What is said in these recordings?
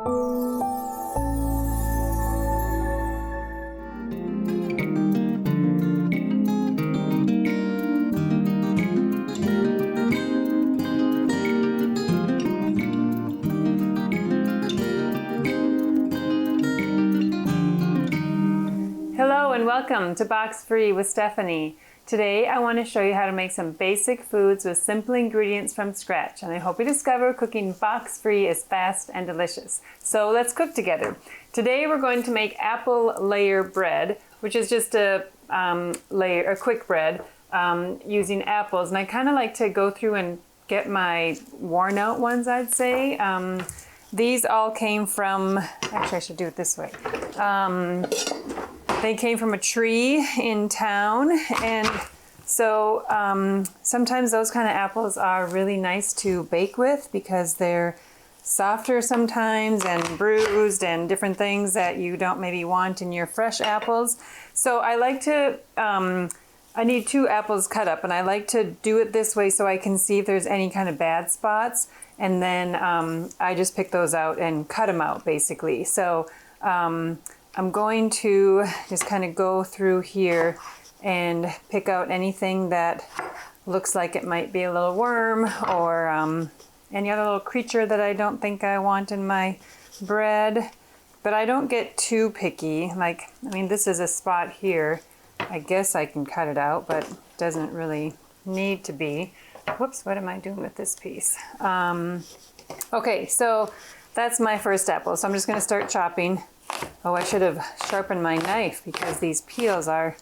Hello and welcome to Box Free with Stephanie. Today I want to show you how to make some basic foods with simple ingredients from scratch, and I hope you discover cooking box free is fast and delicious. So let's cook together. Today we're going to make apple layer bread, which is just a quick bread using apples, and I kind of like to go through and get my worn out ones, I'd say. These all came from, actually I should do it this way. They came from a tree in town, and so sometimes those kind of apples are really nice to bake with because they're softer sometimes and bruised and different things that you don't maybe want in your fresh apples. So I like to, I need 2 apples cut up, and I like to do it this way so I can see if there's any kind of bad spots, and then I just pick those out and cut them out basically. So I'm going to just kind of go through here and pick out anything that looks like it might be a little worm or any other little creature that I don't think I want in my bread. But I don't get too picky. Like, I mean, this is a spot here. I guess I can cut it out, but it doesn't really need to be. Whoops, what am I doing with this piece? Okay, so that's my first apple. So I'm just going to start chopping. Oh, I should have sharpened my knife because these peels are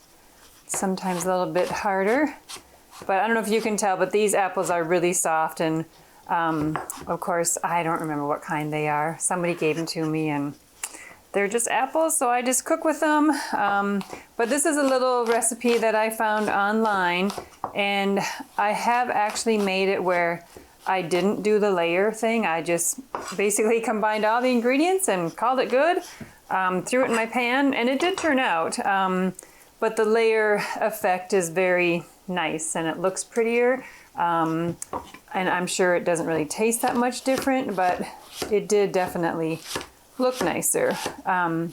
sometimes a little bit harder. But I don't know if you can tell, but these apples are really soft, and of course, I don't remember what kind they are. Somebody gave them to me, and they're just apples, so I just cook with them. But this is a little recipe that I found online, and I have actually made it where I didn't do the layer thing. I just basically combined all the ingredients and called it good. Threw it in my pan, and it did turn out. But the layer effect is very nice, and it looks prettier. And I'm sure it doesn't really taste that much different, but it did definitely look nicer. Now,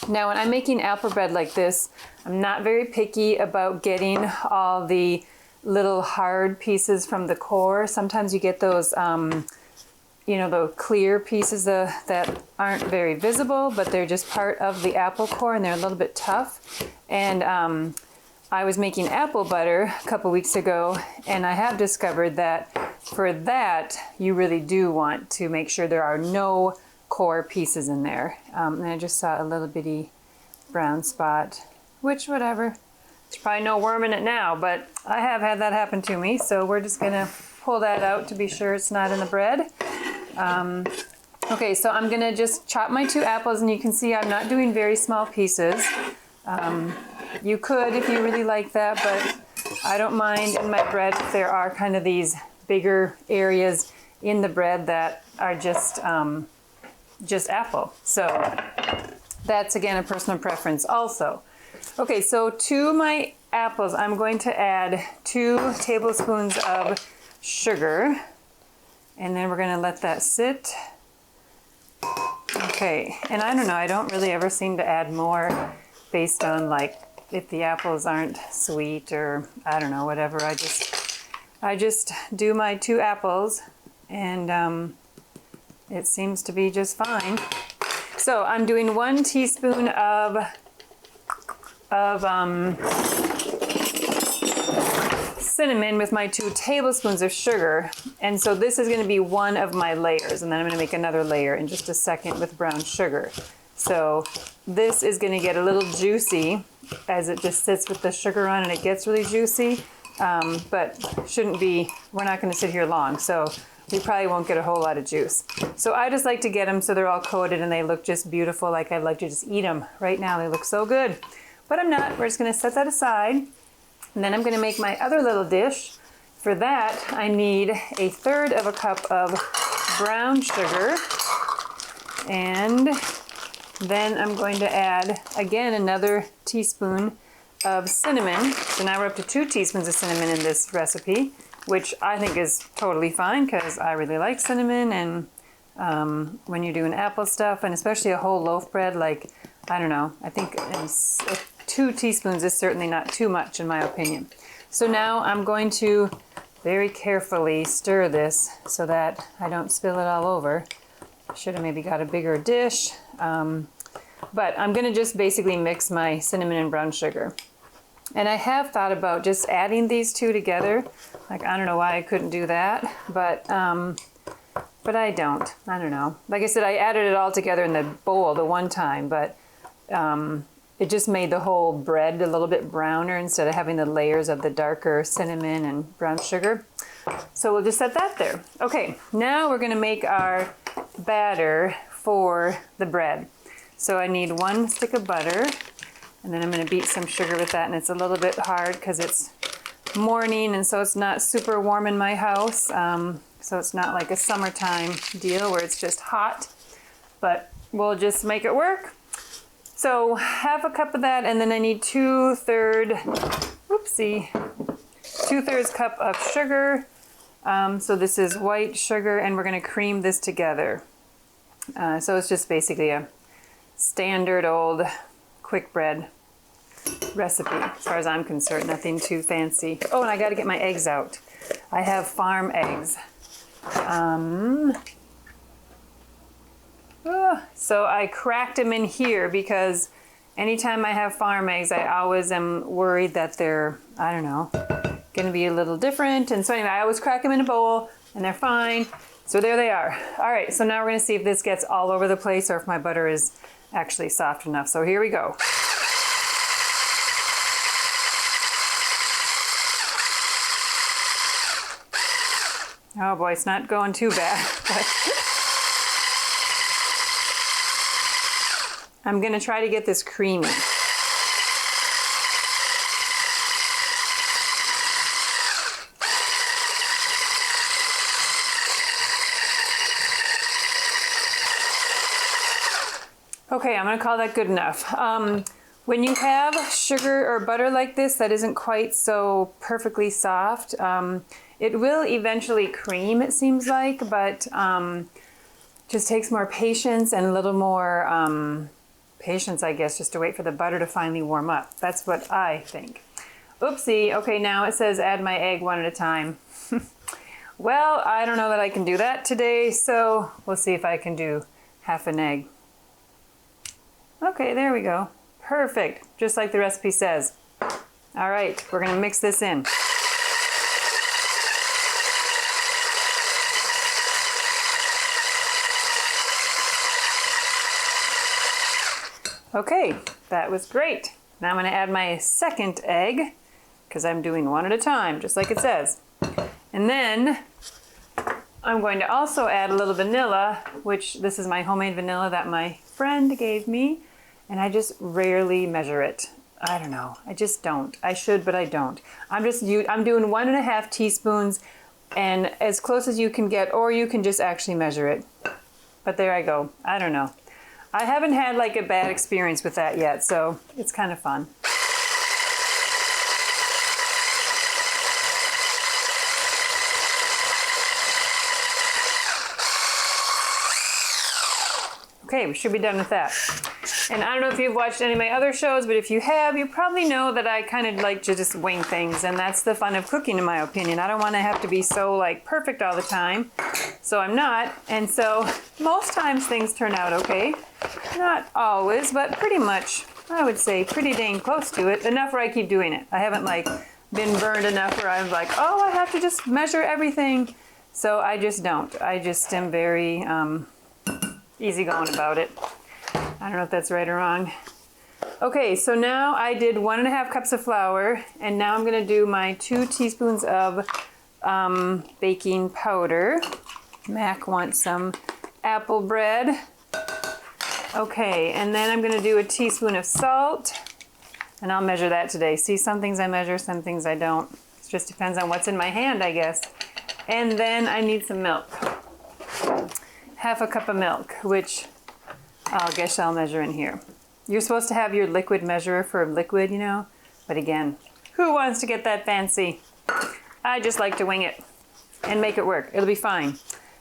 when I'm making apple bread like this, I'm not very picky about getting all the little hard pieces from the core. Sometimes you get those, you know, the clear pieces that aren't very visible, but they're just part of the apple core, and they're a little bit tough. And I was making apple butter a couple weeks ago, and I have discovered that for that, you really do want to make sure there are no core pieces in there. And I just saw a little bitty brown spot, which whatever. There's probably no worm in it now, but I have had that happen to me, so we're just gonna pull that out to be sure it's not in the bread. Okay, so I'm gonna just chop my 2 apples, and you can see I'm not doing very small pieces. You could if you really like that, but I don't mind in my bread if there are kind of these bigger areas in the bread that are just apple. So that's, again, a personal preference also. Okay, so to my apples, I'm going to add 2 tablespoons of sugar, and then we're going to let that sit. Okay, and I don't know, I don't really ever seem to add more based on, like, if the apples aren't sweet or I don't know, whatever. I just do my 2 apples, and it seems to be just fine. So I'm doing 1 teaspoon of cinnamon with my 2 tablespoons of sugar. And so this is going to be one of my layers, and then I'm going to make another layer in just a second with brown sugar. So this is going to get a little juicy as it just sits with the sugar on, and it gets really juicy. But shouldn't be, we're not going to sit here long, so we probably won't get a whole lot of juice. So I just like to get them so they're all coated and they look just beautiful, like I'd like to just eat them. Right now they look so good. But I'm not. We're just going to set that aside. And then I'm going to make my other little dish. For that, I need 1/3 cup of brown sugar. And then I'm going to add, again, another teaspoon of cinnamon. So now we're up to 2 teaspoons of cinnamon in this recipe, which I think is totally fine because I really like cinnamon, and when you're doing apple stuff, and especially a whole loaf bread. Like, I don't know, I think 2 teaspoons is certainly not too much in my opinion. So now I'm going to very carefully stir this so that I don't spill it all over. Should have maybe got a bigger dish. But I'm gonna just basically mix my cinnamon and brown sugar. And I have thought about just adding these two together. Like, I don't know why I couldn't do that, but I don't. I don't know. Like I said, I added it all together in the bowl the one time, but it just made the whole bread a little bit browner instead of having the layers of the darker cinnamon and brown sugar. So we'll just set that there. Okay, now we're gonna make our batter for the bread. So I need 1 stick of butter, and then I'm going to beat some sugar with that, and it's a little bit hard because it's morning, and so it's not super warm in my house. So it's not like a summertime deal where it's just hot, but we'll just make it work. So 1/2 cup of that, and then I need 2/3 cup of sugar. So this is white sugar, and we're going to cream this together. So it's just basically a standard old quick bread recipe as far as I'm concerned, nothing too fancy. Oh, and I got to get my eggs out. I have farm eggs. So I cracked them in here because anytime I have farm eggs, I always am worried that they're, I don't know, going to be a little different. And so anyway, I always crack them in a bowl and they're fine. So there they are. All right, so now we're going to see if this gets all over the place or if my butter is actually soft enough. So here we go. Oh boy, it's not going too bad. I'm going to try to get this creamy. Okay, I'm gonna call that good enough. When you have sugar or butter like this that isn't quite so perfectly soft, it will eventually cream, it seems like, but just takes more patience and a little more patience, I guess, just to wait for the butter to finally warm up. That's what I think. Oopsie, okay, now it says add my egg 1 at a time. Well, I don't know that I can do that today, so we'll see if I can do 1/2 an egg. Okay, there we go. Perfect, just like the recipe says. All right, we're gonna mix this in. Okay, that was great. Now I'm gonna add my second egg because I'm doing 1 at a time, just like it says. And then I'm going to also add a little vanilla, which this is my homemade vanilla that my friend gave me. And I just rarely measure it. I don't know. I just don't. I should, but I don't. I'm doing 1.5 teaspoons, and as close as you can get, or you can just actually measure it. But there I go. I don't know. I haven't had like a bad experience with that yet, so it's kind of fun. Okay, we should be done with that. And I don't know if you've watched any of my other shows, but if you have, you probably know that I kind of like to just wing things, and that's the fun of cooking in my opinion. I don't want to have to be so like perfect all the time, so I'm not. And so most times things turn out okay. Not always, but pretty much, I would say pretty dang close to it. Enough where I keep doing it. I haven't like been burned enough where I'm like, oh, I have to just measure everything. So I just don't. I just am very easygoing about it. I don't know if that's right or wrong. Okay, so now I did 1.5 cups of flour, and now I'm gonna do my 2 teaspoons of baking powder. Mac wants some apple bread. Okay, and then I'm gonna do a teaspoon of salt, and I'll measure that today. See, some things I measure, some things I don't. It just depends on what's in my hand, I guess. And then I need some milk. 1/2 cup of milk, which I guess I'll measure in here. You're supposed to have your liquid measurer for liquid, you know, but again, who wants to get that fancy? I just like to wing it and make it work. It'll be fine.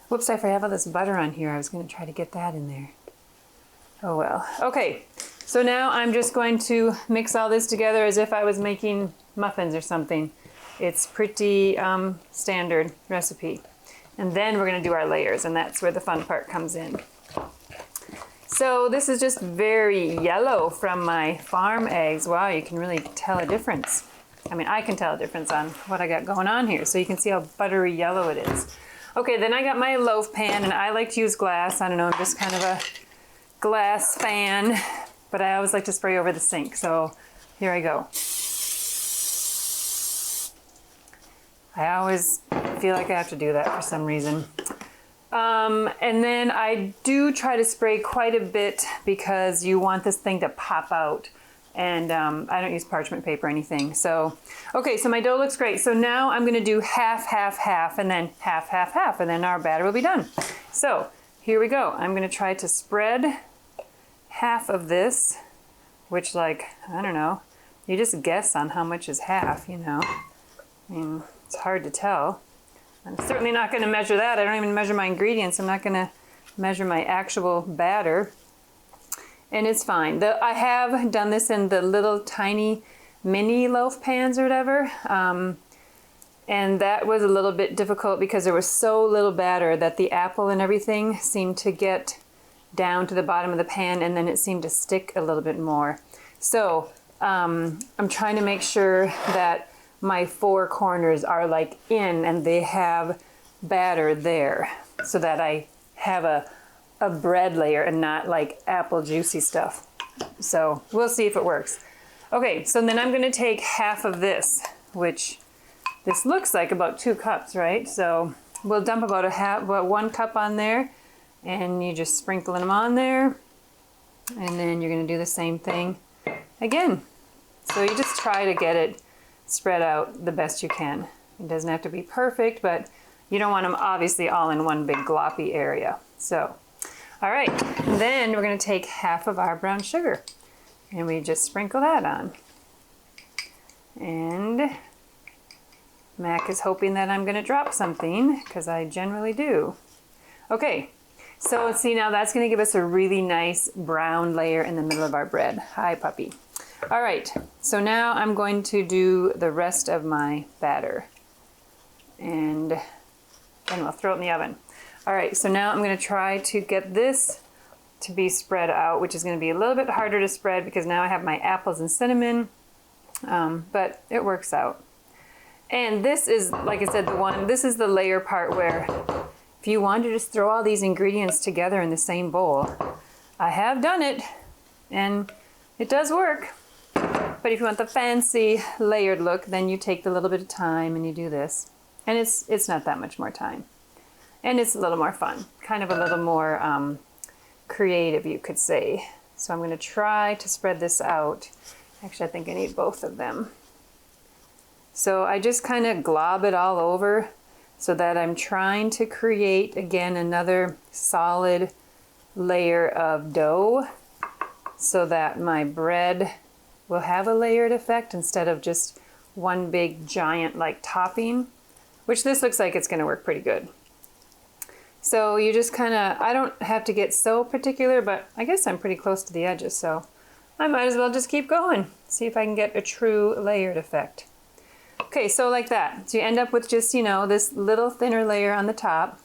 Whoops, I have all this butter on here. I was going to try to get that in there. Oh well. Okay, so now I'm just going to mix all this together as if I was making muffins or something. It's pretty standard recipe. And then we're going to do our layers, and that's where the fun part comes in. So this is just very yellow from my farm eggs. Wow, you can really tell a difference. I mean, I can tell a difference on what I got going on here. So you can see how buttery yellow it is. Okay, then I got my loaf pan, and I like to use glass. I don't know, I'm just kind of a glass fan, but I always like to spray over the sink. So here I go. I always feel like I have to do that for some reason. And then I do try to spray quite a bit because you want this thing to pop out. And I don't use parchment paper or anything. So, okay, so my dough looks great. So now I'm gonna do half, half, half, and then half, half, half, and then our batter will be done. So here we go. I'm gonna try to spread half of this, which, like, I don't know, you just guess on how much is half, you know. I mean, it's hard to tell. I'm certainly not gonna measure that. I don't even measure my ingredients. I'm not gonna measure my actual batter. And it's fine. I have done this in the little tiny mini loaf pans or whatever. And that was a little bit difficult because there was so little batter that the apple and everything seemed to get down to the bottom of the pan, and then it seemed to stick a little bit more. So I'm trying to make sure that my four corners are like in and they have batter there so that I have a bread layer and not like apple juicy stuff. So we'll see if it works. Okay, so then I'm gonna take half of this, which this looks like about 2 cups, right? So we'll dump about 1 cup on there, and you just sprinkle them on there. And then you're gonna do the same thing again. So you just try to get it spread out the best you can. It doesn't have to be perfect, but you don't want them obviously all in one big gloppy area. So, all right, then we're gonna take half of our brown sugar and we just sprinkle that on. And Mac is hoping that I'm gonna drop something because I generally do. Okay, so see, now that's gonna give us a really nice brown layer in the middle of our bread. Hi, puppy. All right, so now I'm going to do the rest of my batter. And then we'll throw it in the oven. All right, so now I'm gonna try to get this to be spread out, which is gonna be a little bit harder to spread because now I have my apples and cinnamon, but it works out. And this is, like I said, this is the layer part where if you want to just throw all these ingredients together in the same bowl, I have done it and it does work. But if you want the fancy layered look, then you take the little bit of time and you do this. And it's not that much more time. And it's a little more fun, kind of a little more creative, you could say. So I'm gonna try to spread this out. Actually, I think I need both of them. So I just kind of glob it all over so that I'm trying to create, again, another solid layer of dough so that my bread will have a layered effect instead of just one big giant like topping, which this looks like it's gonna work pretty good. So you just kind of, I don't have to get so particular, but I guess I'm pretty close to the edges, so I might as well just keep going, see if I can get a true layered effect. Okay, so like that. So you end up with just, you know, this little thinner layer on the top,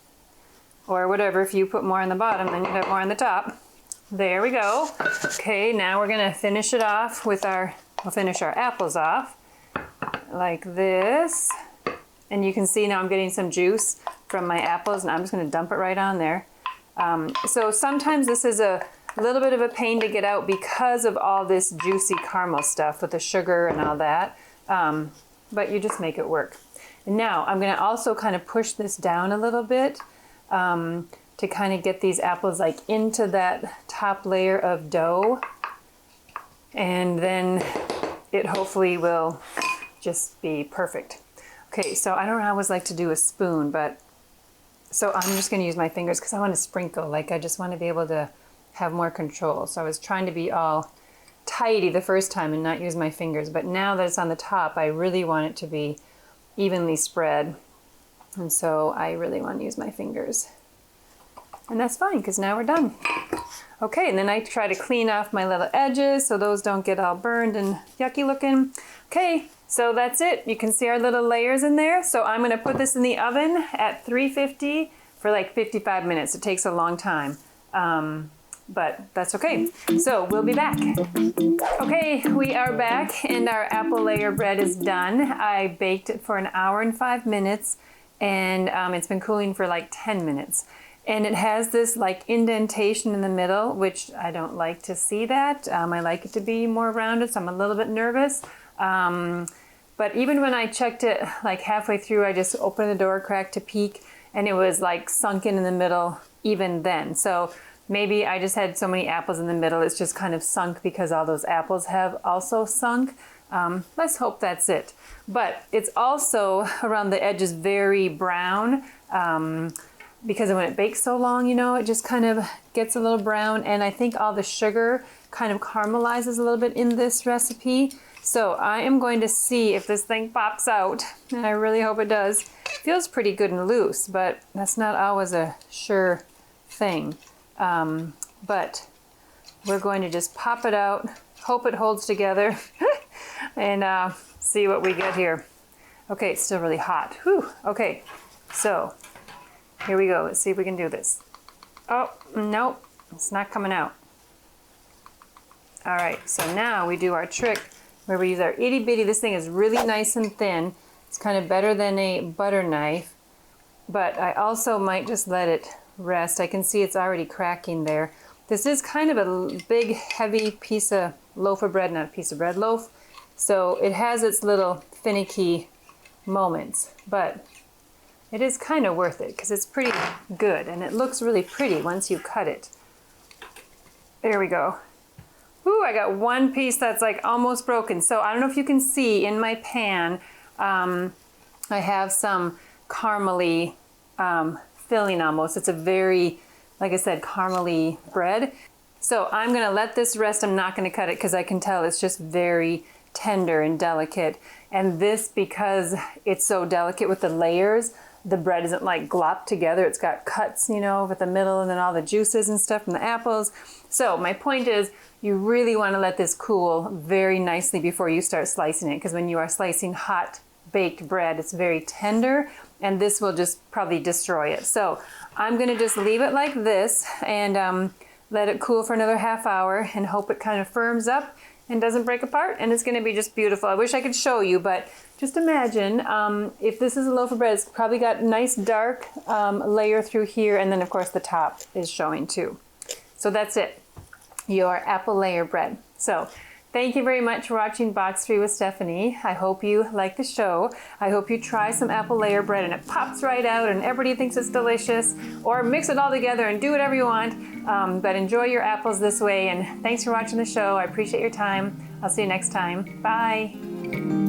or whatever. If you put more on the bottom, then you'd have more on the top. There we go. Okay, now we're gonna finish it off with we'll finish our apples off like this. And you can see now I'm getting some juice from my apples, and I'm just gonna dump it right on there. So sometimes this is a little bit of a pain to get out because of all this juicy caramel stuff with the sugar and all that. But you just make it work. And now I'm gonna also kind of push this down a little bit to kind of get these apples like into that top layer of dough. And then it hopefully will just be perfect. Okay, so I don't always like to do a spoon, but so I'm just gonna use my fingers because I want to sprinkle, like I just want to be able to have more control. So I was trying to be all tidy the first time and not use my fingers, but now that it's on the top, I really want it to be evenly spread. And so I really want to use my fingers. And that's fine because now we're done. Okay, and then I try to clean off my little edges so those don't get all burned and yucky looking. Okay, so that's it. You can see our little layers in there. So I'm gonna put this in the oven at 350 for like 55 minutes. It takes a long time, but that's okay. So we'll be back. Okay, we are back and our apple layer bread is done. I baked it for 1 hour and 5 minutes and it's been cooling for like 10 minutes. And it has this like indentation in the middle, which I don't like to see that. I like it to be more rounded, so I'm a little bit nervous. But even when I checked it like halfway through, I just opened the door crack to peek and it was like sunken in the middle even then. So maybe I just had so many apples in the middle, it's just kind of sunk because all those apples have also sunk. Let's hope that's it. But it's also around the edges very brown. Because when it bakes so long, you know, it just kind of gets a little brown, and I think all the sugar kind of caramelizes a little bit in this recipe. So I am going to see if this thing pops out, and I really hope it does. It feels pretty good and loose, but that's not always a sure thing. But we're going to just pop it out, hope it holds together, and see what we get here. Okay, it's still really hot. Whew. Okay, so here we go. Let's see if we can do this. Oh, nope, it's not coming out. All right, so now we do our trick where we use our itty bitty. This thing is really nice and thin. It's kind of better than a butter knife, but I also might just let it rest. I can see it's already cracking there. This is kind of a big, heavy piece of loaf of bread, not a piece of bread, loaf. So it has its little finicky moments, but it is kind of worth it because it's pretty good and it looks really pretty once you cut it. There we go. Ooh, I got one piece that's like almost broken. So I don't know if you can see in my pan, I have some caramely filling almost. It's a very, like I said, caramely bread. So I'm gonna let this rest. I'm not gonna cut it because I can tell it's just very tender and delicate. And this, because it's so delicate with the layers, the bread isn't like glopped together. It's got cuts, you know, over the middle and then all the juices and stuff from the apples. So my point is you really want to let this cool very nicely before you start slicing it, because when you are slicing hot baked bread, it's very tender and this will just probably destroy it. So I'm going to just leave it like this and let it cool for another half hour and hope it kind of firms up and doesn't break apart, and it's going to be just beautiful. I wish I could show you, but just imagine if this is a loaf of bread, it's probably got a nice dark layer through here, and then of course the top is showing too. So that's it, your apple layer bread. So thank you very much for watching Box 3 with Stephanie. I hope you like the show. I hope you try some apple layer bread and it pops right out and everybody thinks it's delicious, or mix it all together and do whatever you want. But enjoy your apples this way, and thanks for watching the show. I appreciate your time. I'll see you next time. Bye.